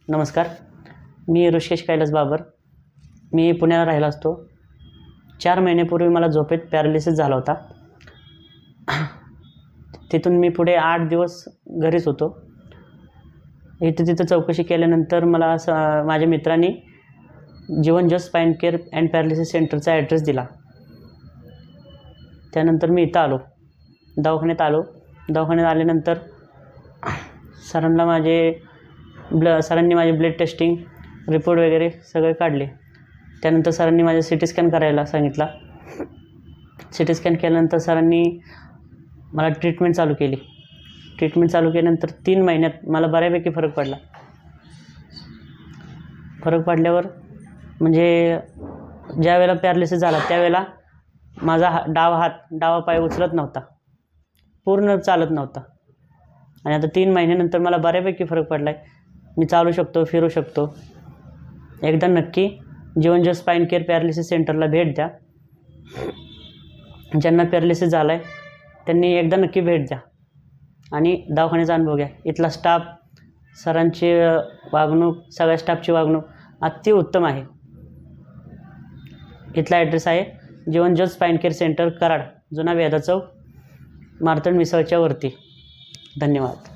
नमस्कार. मी ऋषिकेश कैलास बाबर. मी पुण्याला राहिला असतो. 4 महिन्यापूर्वी मला झोपेत पॅरालिसिस झाला होता. तिथून मी पुढे 8 दिवस घरीच होतो. इथं तिथं चौकशी केल्यानंतर मला असं माझ्या मित्रांनी Jeevan just spine care and paralysis सेंटरचा ॲड्रेस दिला. त्यानंतर मी इथं आलो, दवाखान्यात आलो. दवाखान्यात आल्यानंतर सरांनी माझे ब्लड टेस्टिंग रिपोर्ट वगैरे सगळे काढले. त्यानंतर सरांनी माझे CT स्कॅन करायला सांगितला. CT स्कॅन केल्यानंतर सरांनी मला ट्रीटमेंट चालू केली. ट्रीटमेंट चालू केल्यानंतर 3 महिन्यात मला बऱ्यापैकी फरक पडला. फरक पडल्यावर म्हणजे ज्यावेळेला पॅरालिसिस झाला त्यावेळेला माझा डावा पाय उचलत नव्हता, पूर्ण चालत नव्हता. आणि आता 3 महिन्यानंतर मला बऱ्यापैकी फरक पडला आहे. मी चालू शकतो, फिरू शकतो. एकदा नक्की जीवन जस्ट स्पाइन केअर पॅरालिसिस सेंटरला भेट द्या. ज्यांना पॅरालिसिस झाला आहे त्यांनी एकदा नक्की भेट द्या आणि दवाखान्याचा अनुभव घ्या. इथला स्टाफ, सरांची वागणूक, सगळ्या स्टाफची वागणूक अतिउत्तम आहे. इथला ॲड्रेस आहे Jeevan just spine care centre, Karad, जुना वेदा चौक, मार्तंड मिसळच्या वरती. धन्यवाद.